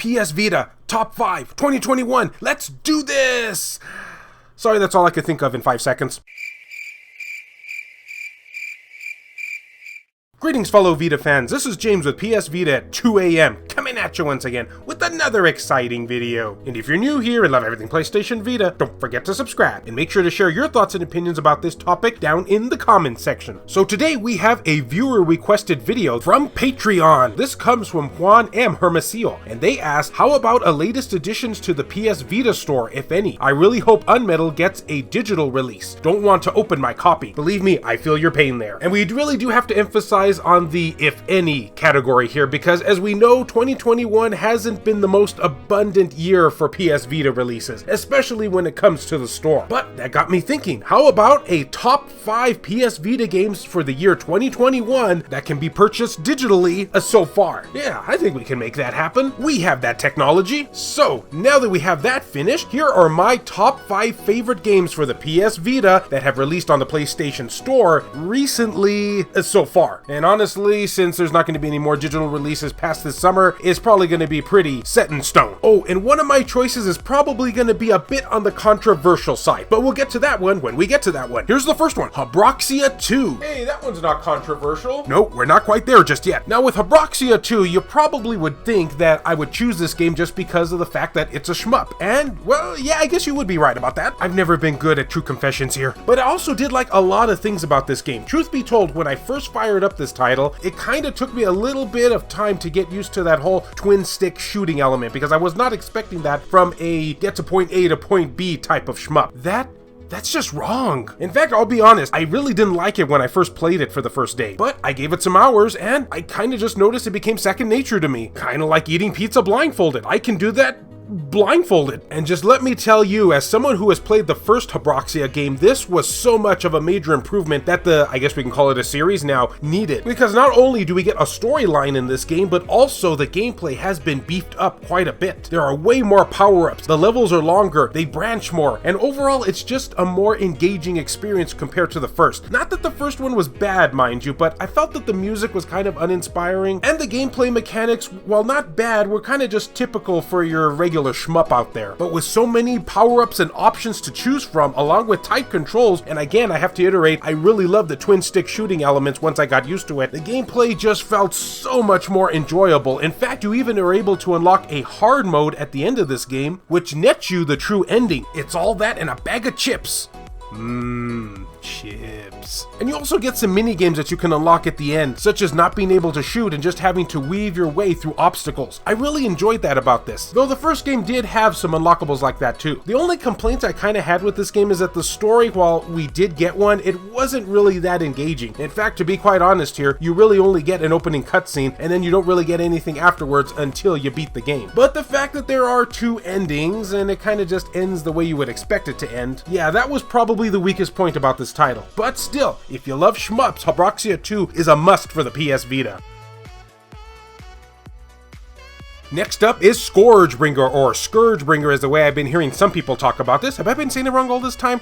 PS Vita, Top 5, 2021, let's do this! Sorry, that's all I could think of in 5 seconds. Greetings fellow Vita fans, this is James with PS Vita at 2 AM, coming at you once again with another exciting video. And if you're new here and love everything PlayStation Vita, don't forget to subscribe, and make sure to share your thoughts and opinions about this topic down in the comments section. So today we have a viewer requested video from Patreon. This comes from Juan M. Hermosillo, and they asked, how about a latest additions to the PS Vita store, if any? I really hope Unmetal gets a digital release. Don't want to open my copy. Believe me, I feel your pain there. And we really do have to emphasize on the if any category here, because as we know, 2021 hasn't been the most abundant year for PS Vita releases, especially when it comes to the store. But that got me thinking, how about a top 5 PS Vita games for the year 2021 that can be purchased digitally so far? Yeah, I think we can make that happen. We have that technology. So now that we have that finished, here are my top 5 favorite games for the PS Vita that have released on the PlayStation Store recently so far. And honestly, since there's not going to be any more digital releases past this summer, it's probably going to be pretty set in stone. Oh, and one of my choices is probably going to be a bit on the controversial side, but we'll get to that one when we get to that one. Here's the first one, Habroxia 2. Hey, that one's not controversial. No, we're not quite there just yet. Now with Habroxia 2, you probably would think that I would choose this game just because of the fact that it's a shmup. And, well, yeah, I guess you would be right about that. I've never been good at true confessions here, but I also did like a lot of things about this game. Truth be told, when I first fired up this title, it kind of took me a little bit of time to get used to that whole twin stick shooting element, because I was not expecting that from a get to point A to point B type of shmup. That's just wrong. In fact, I'll be honest, I really didn't like it when I first played it for the first day, but I gave it some hours and I kind of just noticed it became second nature to me. Kind of like eating pizza blindfolded. I can do that blindfolded. And just let me tell you, as someone who has played the first Habroxia game, this was so much of a major improvement that I guess we can call it a series now, needed. Because not only do we get a storyline in this game, but also the gameplay has been beefed up quite a bit. There are way more power-ups, the levels are longer, they branch more, and overall it's just a more engaging experience compared to the first. Not that the first one was bad, mind you, but I felt that the music was kind of uninspiring, and the gameplay mechanics, while not bad, were kind of just typical for your regular shmup out there. But with so many power-ups and options to choose from, along with tight controls, and again I have to iterate, I really love the twin stick shooting elements once I got used to it, the gameplay just felt so much more enjoyable. In fact, you even are able to unlock a hard mode at the end of this game, which nets you the true ending. It's all that and a bag of chips. Chips. And you also get some mini games that you can unlock at the end, such as not being able to shoot and just having to weave your way through obstacles. I really enjoyed that about this, though the first game did have some unlockables like that too. The only complaints I kind of had with this game is that the story, while we did get one, it wasn't really that engaging. In fact, to be quite honest here, you really only get an opening cutscene and then you don't really get anything afterwards until you beat the game. But the fact that there are 2 endings and it kind of just ends the way you would expect it to end, yeah, that was probably the weakest point about this title. But still, if you love shmups, Habroxia 2 is a must for the PS Vita. Next up is Scoure Bringer, or Scourge Bringer is the way I've been hearing some people talk about this. Have I been saying it wrong all this time?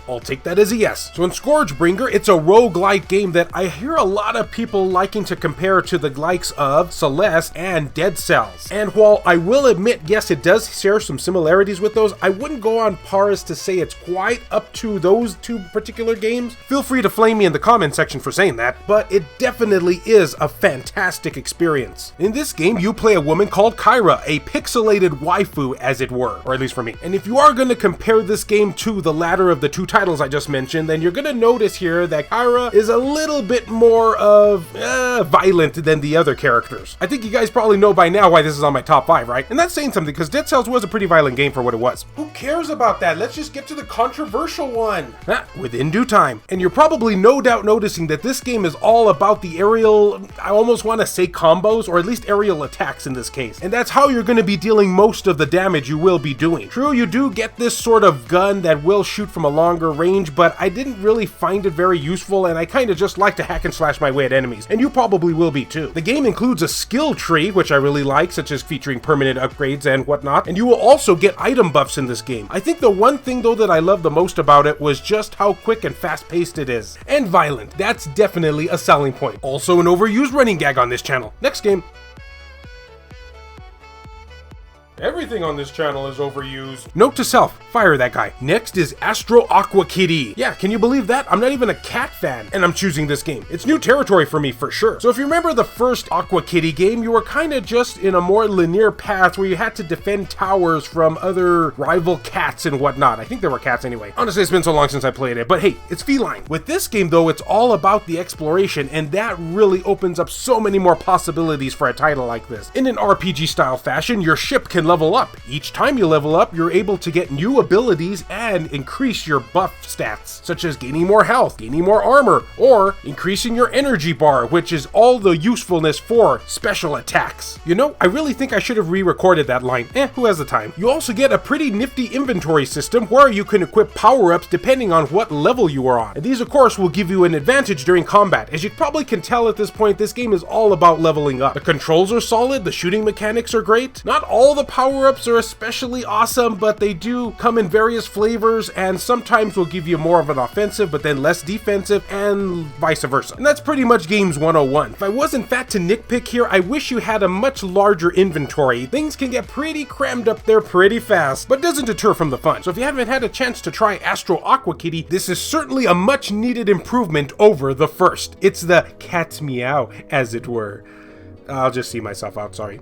I'll take that as a yes. So in Scourge Bringer, it's a roguelike game that I hear a lot of people liking to compare to the likes of Celeste and Dead Cells. And while I will admit, yes, it does share some similarities with those, I wouldn't go on par as to say it's quite up to those 2 particular games. Feel free to flame me in the comment section for saying that, but it definitely is a fantastic experience. In this game, you play a woman called Kyra, a pixelated waifu as it were, or at least for me. And if you are going to compare this game to the latter of the 2 titles I just mentioned, then you're going to notice here that Kyra is a little bit more of violent than the other characters. I think you guys probably know by now why this is on my top 5, right? And that's saying something, because Dead Cells was a pretty violent game for what it was. Who cares about that? Let's just get to the controversial one. Within due time. And you're probably no doubt noticing that this game is all about the aerial, I almost want to say combos, or at least aerial attacks in this case. And that's how you're going to be dealing most of the damage you will be doing. True, you do get this sort of gun that will shoot from a longer range, but I didn't really find it very useful, and I kind of just like to hack and slash my way at enemies, and you probably will be too. The game includes a skill tree, which I really like, such as featuring permanent upgrades and whatnot, and you will also get item buffs in this game. I think the one thing though that I love the most about it was just how quick and fast-paced it is. And violent. That's definitely a selling point. Also an overused running gag on this channel. Next game. Everything on this channel is overused. Note to self, fire that guy. Next is Astro Aqua Kitty. Yeah, can you believe that? I'm not even a cat fan, and I'm choosing this game. It's new territory for me for sure. So if you remember the first Aqua Kitty game, you were kind of just in a more linear path where you had to defend towers from other rival cats and whatnot. I think there were cats anyway. Honestly, it's been so long since I played it, but hey, it's feline. With this game though, it's all about the exploration, and that really opens up so many more possibilities for a title like this. In an RPG style fashion, your ship can level up. Each time you level up, you're able to get new abilities and increase your buff stats, such as gaining more health, gaining more armor, or increasing your energy bar, which is all the usefulness for special attacks. You know, I really think I should have re-recorded that line. Who has the time? You also get a pretty nifty inventory system where you can equip power-ups depending on what level you are on. And these of course will give you an advantage during combat. As you probably can tell at this point, this game is all about leveling up. The controls are solid, the shooting mechanics are great. Not all the power-ups are especially awesome, but they do come in various flavors, and sometimes will give you more of an offensive but then less defensive, and vice versa. And that's pretty much Games 101. If I wasn't fat to nitpick here, I wish you had a much larger inventory. Things can get pretty crammed up there pretty fast, but doesn't deter from the fun. So if you haven't had a chance to try Astro Aqua Kitty, this is certainly a much needed improvement over the first. It's the cat's meow, as it were. I'll just see myself out, sorry.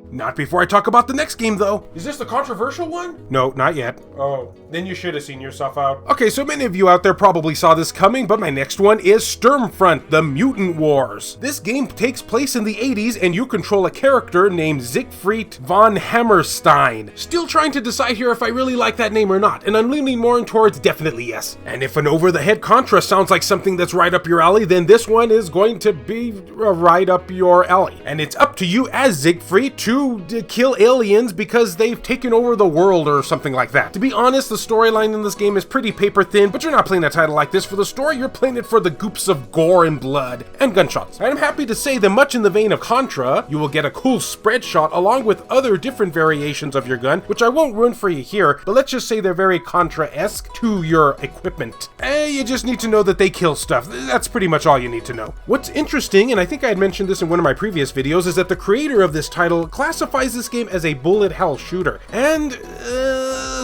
Not before I talk about the next game, though. Is this the controversial one? No, not yet. Oh, then you should have seen yourself out. Okay, so many of you out there probably saw this coming, but my next one is Sturmfront, The Mutant Wars. This game takes place in the 80s, and you control a character named Siegfried von Hammerstein. Still trying to decide here if I really like that name or not, and I'm leaning more towards definitely yes. And if an over-the-head Contra sounds like something that's right up your alley, then this one is going to be right up your alley. And it's up to you as Siegfried to kill aliens because they've taken over the world or something like that. To be honest, the storyline in this game is pretty paper thin, but you're not playing a title like this for the story, you're playing it for the goops of gore and blood and gunshots. And I'm happy to say that much in the vein of Contra, you will get a cool spread shot along with other different variations of your gun, which I won't ruin for you here, but let's just say they're very Contra-esque to your equipment. You just need to know that they kill stuff. That's pretty much all you need to know. What's interesting, and I think I had mentioned this in one of my previous videos, is that the creator of this title classifies this game as a bullet hell shooter. And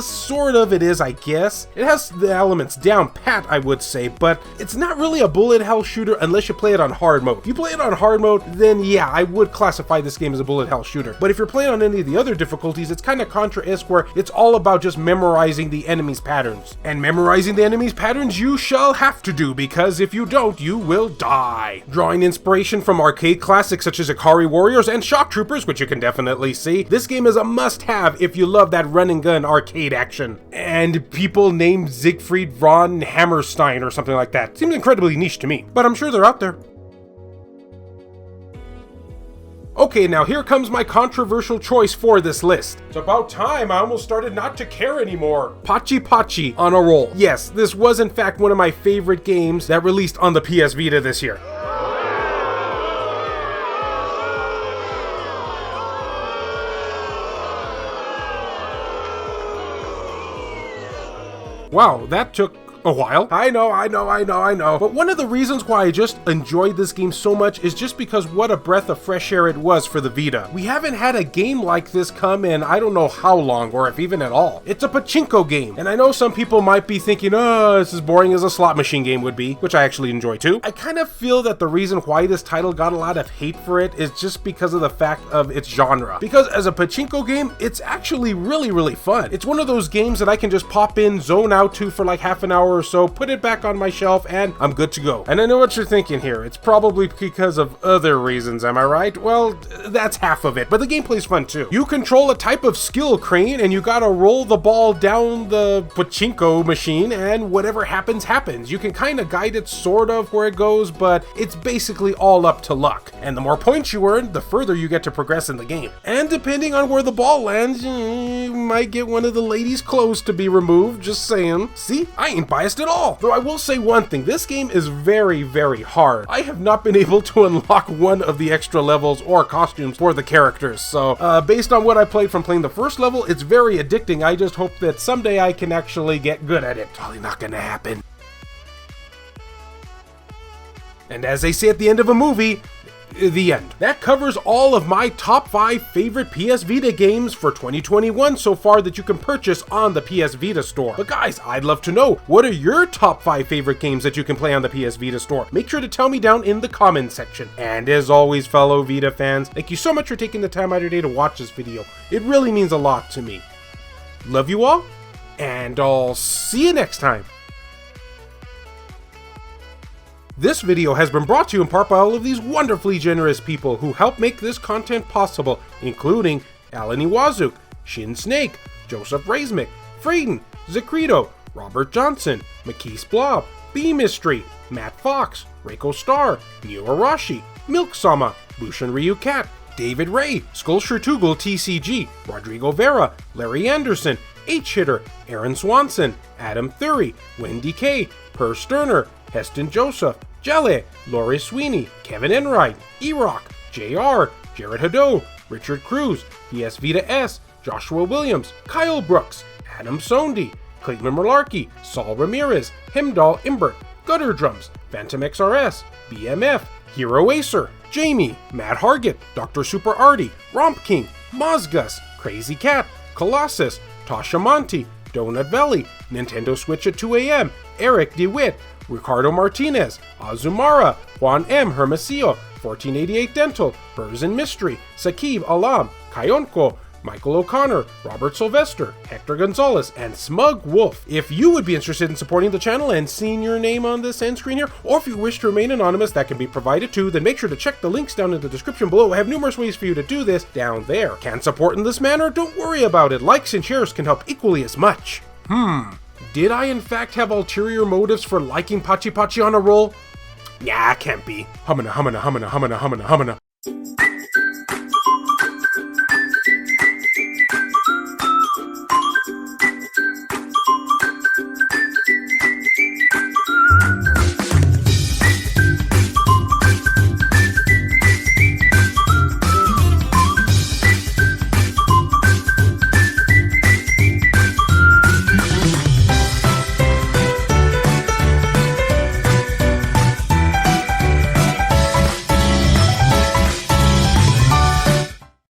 sort of it is, I guess. It has the elements down pat, I would say, but it's not really a bullet hell shooter unless you play it on hard mode. If you play it on hard mode, then yeah, I would classify this game as a bullet hell shooter. But if you're playing on any of the other difficulties, it's kind of Contra-esque where it's all about just memorizing the enemy's patterns. And memorizing the enemy's patterns you shall have to do, because if you don't, you will die. Drawing inspiration from arcade classics such as Ikari Warriors and Shock Troopers, which you can definitely see, this game is a must-have if you love that run and gun arcade action. And people named Siegfried von Hammerstein or something like that. Seems incredibly niche to me, but I'm sure they're out there. Okay, now here comes my controversial choice for this list. It's about time, I almost started not to care anymore. Pachi on a roll. Yes, this was in fact one of my favorite games that released on the PS Vita this year. Wow, that took a while. I know. But one of the reasons why I just enjoyed this game so much is just because what a breath of fresh air it was for the Vita. We haven't had a game like this come in I don't know how long, or if even at all. It's a pachinko game, and I know some people might be thinking, oh, this is boring as a slot machine game would be, which I actually enjoy too. I kind of feel that the reason why this title got a lot of hate for it is just because of the fact of its genre. Because as a pachinko game, it's actually really fun. It's one of those games that I can just pop in, zone out to for like half an hour or so, put it back on my shelf, and I'm good to go. And I know what you're thinking here. It's probably because of other reasons, am I right? Well, that's half of it, but the gameplay's fun too. You control a type of skill crane, and you gotta roll the ball down the pachinko machine, and whatever happens, happens. You can kind of guide it sort of where it goes, but it's basically all up to luck. And the more points you earn, the further you get to progress in the game. And depending on where the ball lands, you might get one of the ladies' clothes to be removed, just saying. See, I ain't biased at all. Though I will say one thing, this game is very hard. I have not been able to unlock one of the extra levels or costumes for the characters, so based on what I played from playing the first level, it's very addicting. I just hope that someday I can actually get good at it. Probably not gonna happen. And as they say at the end of a movie, The end. That covers all of my top 5 favorite PS Vita games for 2021 so far that you can purchase on the PS Vita store. But guys, I'd love to know, what are your top 5 favorite games that you can play on the PS Vita store? Make sure to tell me down in the comments section. And as always, fellow Vita fans, thank you so much for taking the time out of your day to watch this video. It really means a lot to me. Love you all, and I'll see you next time. This video has been brought to you in part by all of these wonderfully generous people who help make this content possible, including Alan Iwazuk, Shin Snake, Joseph Razmick, Frayden, Zacrito, Robert Johnson, McKees Blob, B Mystery, Matt Fox, Reiko Star, Neo Arashi, Milk Sama, Bushin Ryu Cat, David Ray, Skull Shirtugal TCG, Rodrigo Vera, Larry Anderson, H-Hitter, Aaron Swanson, Adam Thury, Wendy K, Per Sterner, Heston Joseph, Jelly, Laurie Sweeney, Kevin Enright, E-Rock, JR, Jared Haddo, Richard Cruz, PS Vita S, Joshua Williams, Kyle Brooks, Adam Sondi, Clayton Malarkey, Saul Ramirez, Hemdall Imbert, Gutter Drums, Phantom XRS, BMF, Hero Acer, Jamie, Matt Hargett, Dr. Super Artie, Romp King, Mozgus, Crazy Cat, Colossus, Tasha Monty, Donut Valley, Nintendo Switch at 2 AM, Eric DeWitt, Ricardo Martinez, Azumara, Juan M. Hermosillo, 1488 Dental, Burrs and Mystery, Sakib Alam, Kayonko, Michael O'Connor, Robert Sylvester, Hector Gonzalez, and Smug Wolf. If you would be interested in supporting the channel and seeing your name on this end screen here, or if you wish to remain anonymous, that can be provided too, then make sure to check the links down in the description below. I have numerous ways for you to do this down there. Can't support in this manner? Don't worry about it. Likes and shares can help equally as much. Did I in fact have ulterior motives for liking Pachi on a roll? Yeah, can't be. Humana.